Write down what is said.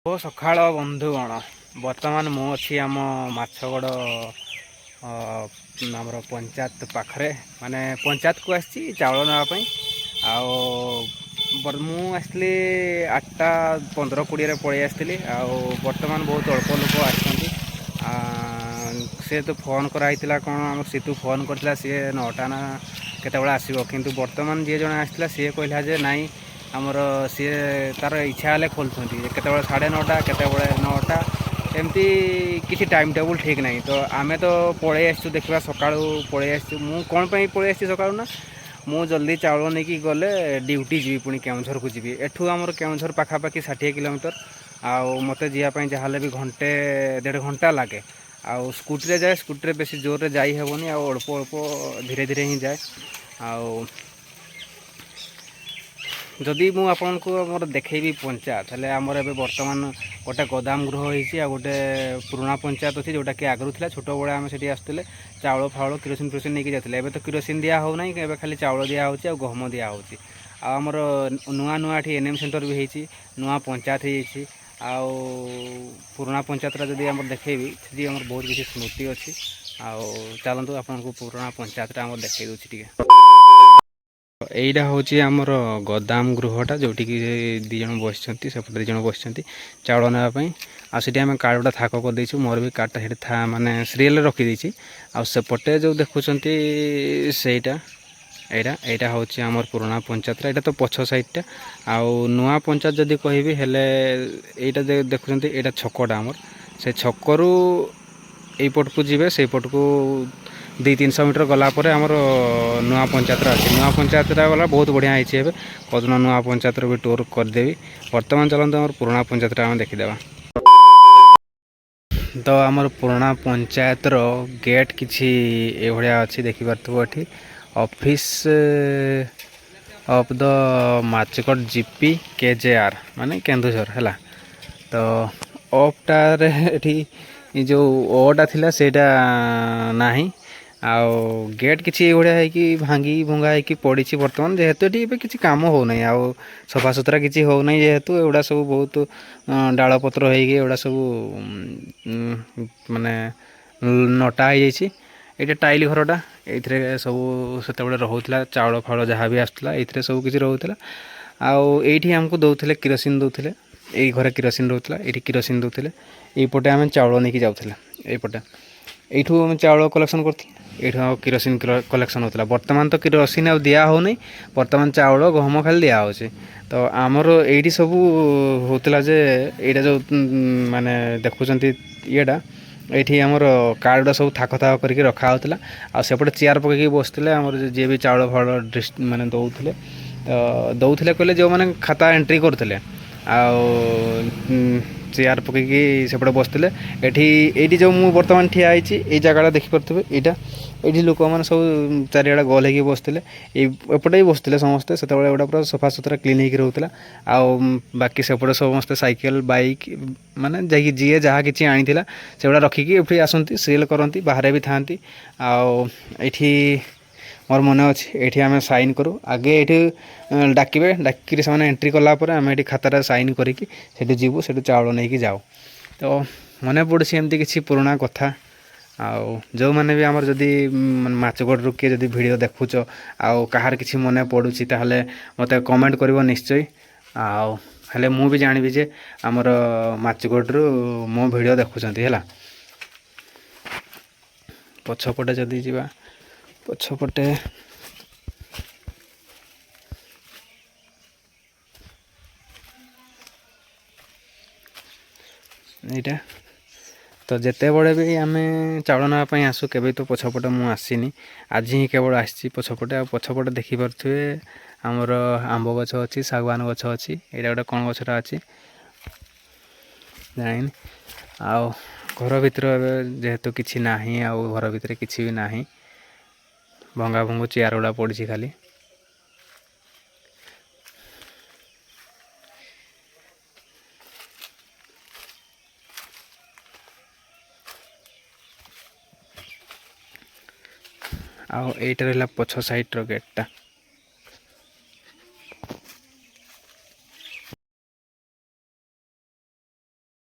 ସକାଳ ବନ୍ଧୁଗଣ ବର୍ତ୍ତମାନ ମୁଁ ଅଛି ଆମ ମାଛଗଡ଼ ଆମର ପଞ୍ଚାୟତ ପାଖରେ ମାନେ ପଞ୍ଚାୟତକୁ ଆସିଛି ଚାଉଳ ନେବା ପାଇଁ। ଆଉ ମୁଁ ଆସିଥିଲି 8ଟା 15-20ରେ ପଳେଇ ଆସିଥିଲି। ଆଉ ବର୍ତ୍ତମାନ ବହୁତ ଅଳ୍ପ ଲୋକ ଆସିଛନ୍ତି। ସେ ତ ଫୋନ୍ କରାହେଇଥିଲା କ'ଣ ଆମର ସିତୁ ଫୋନ୍ କରିଥିଲା, ସିଏ 9ଟା ନା କେତେବେଳେ ଆସିବ, କିନ୍ତୁ ବର୍ତ୍ତମାନ ଯିଏ ଜଣେ ଆସିଥିଲା ସିଏ କହିଲା ଯେ ନାଇଁ ଆମର ସିଏ ତାର ଇଚ୍ଛା ହେଲେ ଖୋଲୁଛନ୍ତି, କେତେବେଳେ 9:30 କେତେବେଳେ 9ଟା, ଏମିତି କିଛି ଟାଇମ୍ ଟେବୁଲ୍ ଠିକ୍ ନାହିଁ। ତ ଆମେ ତ ପଳେଇ ଆସିଛୁ, ଦେଖିବା ସକାଳୁ ପଳେଇ ଆସିଛୁ। ମୁଁ କ'ଣ ପାଇଁ ପଳେଇ ଆସିଛି ସକାଳୁ ନା ମୁଁ ଜଲ୍ଦି ଚାଉଳ ନେଇକି ଗଲେ ଡ୍ୟୁଟି ଯିବି, ପୁଣି କେଉଁଝରକୁ ଯିବି। ଏଠୁ ଆମର କେଉଁଝର ପାଖାପାଖି 60 କିଲୋମିଟର। ଆଉ ମୋତେ ଯିବା ପାଇଁ ଯାହାହେଲେ ବି ଘଣ୍ଟେ 1.5 ଘଣ୍ଟା ଲାଗେ। ଆଉ ସ୍କୁଟିରେ ଯାଏ, ସ୍କୁଟିରେ ବେଶୀ ଜୋରରେ ଯାଇ ହେବନି, ଆଉ ଅଳ୍ପ ଅଳ୍ପ ଧୀରେ ଧୀରେ ହିଁ ଯାଏ। ଆଉ ଯଦି ମୁଁ ଆପଣଙ୍କୁ ଆମର ଦେଖେଇବି ପଞ୍ଚାୟତ, ହେଲେ ଆମର ଏବେ ବର୍ତ୍ତମାନ ଗୋଟେ ଗୋଦାମ ଗୃହ ହେଇଛି, ଆଉ ଗୋଟେ ପୁରୁଣା ପଞ୍ଚାୟତ ଅଛି ଯେଉଁଟାକି ଆଗରୁ ଥିଲା। ଛୋଟବେଳେ ଆମେ ସେଠି ଆସୁଥିଲେ, ଚାଉଳ ଫାଉଳ କିରୋସିନ ନେଇକି ଯାଉଥିଲେ। ଏବେ ତ କିରୋସିନ ଦିଆ ହେଉନାହିଁ, ଏବେ ଖାଲି ଚାଉଳ ଦିଆହେଉଛି ଆଉ ଗହମ ଦିଆହେଉଛି। ଆଉ ଆମର ନୂଆ ଏଠି ଏନ୍ଏମ୍ ସେଣ୍ଟର ବି ହେଇଛି, ନୂଆ ପଞ୍ଚାୟତ ହେଇଯାଇଛି। ଆଉ ପୁରୁଣା ପଞ୍ଚାୟତଟା ଯଦି ଆମର ଦେଖେଇବି, ସେଠି ଆମର ବହୁତ କିଛି ସ୍ମୃତି ଅଛି। ଆଉ ଚାଲନ୍ତୁ ଆପଣଙ୍କୁ ପୁରୁଣା ପଞ୍ଚାୟତଟା ଆମର ଦେଖେଇ ଦେଉଛି ଟିକେ। ଏଇଟା ହେଉଛି ଆମର ଗୋଦାମ ଗୃହଟା, ଯେଉଁଠିକି 2 ଜଣ ବସିଛନ୍ତି, ସେପଟେ 2 ଜଣ ବସିଛନ୍ତି ଚାଉଳ ନେବା ପାଇଁ। ଆଉ ସେଠି ଆମେ କାର୍ଡ଼ଟା ଥାକ କରିଦେଇଛୁ, ମୋର ବି କାର୍ଡ଼ଟା ସେଠି ମାନେ ସିରିଏଲରେ ରଖିଦେଇଛି। ଆଉ ସେପଟେ ଯେଉଁ ଦେଖୁଛନ୍ତି ସେଇଟା ଏଇଟା ହେଉଛି ଆମର ପୁରୁଣା ପଞ୍ଚାୟତଟା, ଏଇଟା ତ ପଛ ସାଇଡ଼୍ଟା। ଆଉ ନୂଆ ପଞ୍ଚାୟତ ଯଦି କହିବି ହେଲେ ଏଇଟା ଦେଖୁଛନ୍ତି, ଏଇଟା ଛକଟା ଆମର। ସେ ଛକରୁ ଏଇପଟକୁ ଯିବେ, ସେଇପଟକୁ 200-300 ମିଟର ଗଲା ପରେ ଆମର ନୂଆ ପଞ୍ଚାୟତଟା ଅଛି। ନୂଆ ପଞ୍ଚାୟତଟା ଗଲା ବହୁତ ବଢ଼ିଆ ହେଇଛି। ଏବେ କଦିନ ନୂଆ ପଞ୍ଚାୟତର ବି ଟୁର୍ କରିଦେବି। ବର୍ତ୍ତମାନ ଚାଲନ୍ତୁ ଆମର ପୁରୁଣା ପଞ୍ଚାୟତଟା ଆମେ ଦେଖିଦେବା। ତ ଆମର ପୁରୁଣା ପଞ୍ଚାୟତର ଗେଟ୍ କିଛି ଏଭଳିଆ ଅଛି, ଦେଖିପାରୁଥିବ। ଏଠି office of the Machhagad GP KJR ମାନେ କେନ୍ଦୁଝର ହେଲା। ତ ଅଫ୍ଟାରେ ଏଠି ଯେଉଁ ଅଟା ଥିଲା ସେଇଟା ନାହିଁ। ଆଉ ଗେଟ୍ କିଛି ଏଇଭଳିଆ ହେଇକି ଭାଙ୍ଗି ଭଙ୍ଗା ହେଇକି ପଡ଼ିଛି ବର୍ତ୍ତମାନ, ଯେହେତୁ ଏଠି ଏବେ କିଛି କାମ ହେଉନାହିଁ। ଆଉ ସଫାସୁତୁରା କିଛି ହେଉନାହିଁ, ଯେହେତୁ ଏଗୁଡ଼ା ସବୁ ବହୁତ ଡାଳପତ୍ର ହେଇକି ଏଗୁଡ଼ା ସବୁ ମାନେ ନଟା ହେଇଯାଇଛି। ଏଇଟା ଟାଇଲ ଘରଟା, ଏଇଥିରେ ସବୁ ସେତେବେଳେ ରହୁଥିଲା ଚାଉଳ ଫାଉଳ ଯାହା ବି ଆସୁଥିଲା, ଏଇଥିରେ ସବୁ କିଛି ରହୁଥିଲା। ଆଉ ଏଇଠି ଆମକୁ ଦେଉଥିଲେ କିରୋସିନ ଦେଉଥିଲେ, ଏଇ ଘରେ କିରୋସିନ ରହୁଥିଲା, ଏଇଠି କିରୋସିନ ଦେଉଥିଲେ। ଏଇପଟେ ଆମେ ଚାଉଳ ନେଇକି ଯାଉଥିଲେ, ଏଇପଟେ ଏଇଠୁ ଆମେ ଚାଉଳ କଲେକ୍ସନ୍ କରୁଥିଲେ, ଏଇଠୁ ଆଉ କିରୋସିନ କଲେକ୍ସନ୍ ହେଉଥିଲା। ବର୍ତ୍ତମାନ ତ କିରୋସିନ ଆଉ ଦିଆ ହେଉନି, ବର୍ତ୍ତମାନ ଚାଉଳ ଗହମ ଖାଲି ଦିଆହେଉଛି। ତ ଆମର ଏଇଠି ସବୁ ହେଉଥିଲା ଯେ ଏଇଟା ଯେଉଁ ମାନେ ଦେଖୁଛନ୍ତି ଇଏଟା, ଏଇଠି ଆମର କାର୍ଡ଼ଟା ସବୁ ଥାକ କରିକି ରଖା ହେଉଥିଲା। ଆଉ ସେପଟେ ଚେୟାର ପକେଇକି ବସୁଥିଲେ ଆମର ଯିଏ ବି ଚାଉଳ ଫାଉଳ ମାନେ ଦେଉଥିଲେ କହିଲେ ଯେଉଁମାନେ ଖାତା ଏଣ୍ଟ୍ରି କରୁଥିଲେ। ଆଉ ଚେୟାର ପକେଇକି ସେପଟେ ବସିଥିଲେ। ଏଇଠି ଯେଉଁ ମୁଁ ବର୍ତ୍ତମାନ ଠିଆ ହେଇଛି, ଏଇ ଜାଗାଟା ଦେଖିପାରୁଥିବେ। ଏଇଠି ଲୋକମାନେ ସବୁ ଚାରିଆଡ଼େ ଗୋଲ ହେଇକି ବସିଥିଲେ, ଏପଟେ ବି ବସିଥିଲେ ସମସ୍ତେ। ସେତେବେଳେ ଏଗୁଡ଼ା ପୁରା ସଫାସୁତୁରା କ୍ଲିନ୍ ହେଇକି ରହୁଥିଲା। ଆଉ ବାକି ସେପଟେ ସମସ୍ତେ ସାଇକେଲ ବାଇକ୍ ମାନେ ଯାଇକି ଯିଏ ଯାହା କିଛି ଆଣିଥିଲା ସେଗୁଡ଼ା ରଖିକି ଏଠି ଆସନ୍ତି, ସେଲ୍ କରନ୍ତି, ବାହାରେ ବି ଥାଆନ୍ତି। ଆଉ ଏଇଠି ମୋର ମନେ ଅଛି, ଏଇଠି ଆମେ ସାଇନ୍ କରୁ। ଆଗେ ଏଇଠି ଡାକିକିରି ସେମାନେ ଏଣ୍ଟ୍ରି କଲା ପରେ ଆମେ ଏଇଠି ଖାତାଟା ସାଇନ୍ କରିକି ସେଠି ଯିବୁ, ସେଠୁ ଚାଉଳ ନେଇକି ଯାଉ। ତ ମନେ ପଡ଼ୁଛି ଏମିତି କିଛି ପୁରୁଣା କଥା। ଆଉ ଯେଉଁମାନେ ବି ଆମର ଯଦି ମାଛଗଡ଼ରୁ କିଏ ଯଦି ଭିଡ଼ିଓ ଦେଖୁଛ, ଆଉ କାହାର କିଛି ମନେ ପଡ଼ୁଛି, ତାହେଲେ ମୋତେ କମେଣ୍ଟ କରିବ ନିଶ୍ଚୟ। ଆଉ ହେଲେ ମୁଁ ବି ଜାଣିବି ଯେ ଆମର ମାଛଗଡ଼ରୁ ମୋ ଭିଡ଼ିଓ ଦେଖୁଛନ୍ତି ହେଲା। ପଛପଟେ ଯଦି ଯିବା, ପଛପଟେ ଏଇଟା ତ ଯେତେବେଳେ ବି ଆମେ ଚାଉଳ ନେବା ପାଇଁ ଆସୁ, କେବେ ତ ପଛପଟେ ମୁଁ ଆସିନି, ଆଜି ହିଁ କେବଳ ଆସିଛି ପଛପଟେ। ଆଉ ପଛପଟେ ଦେଖିପାରୁଥିବେ ଆମର ଆମ୍ବ ଗଛ ଅଛି, ଶାଗୁଆନ ଗଛ ଅଛି। ଏଇଟା ଗୋଟେ କ'ଣ ଗଛଟା ଅଛି ଜାଣିନି। ଆଉ ଘର ଭିତରେ ଏବେ ଯେହେତୁ କିଛି ନାହିଁ, ଆଉ ଘର ଭିତରେ କିଛି ବି ନାହିଁ, ଭଙ୍ଗା ଭଙ୍ଗୁ ଚେୟାର ଗୁଡ଼ା ପଡ଼ିଛି ଖାଲି। ଆଉ ଏଇଟା ରହିଲା ପଛ ସାଇଡ଼୍ର ଗେଟ୍ଟା।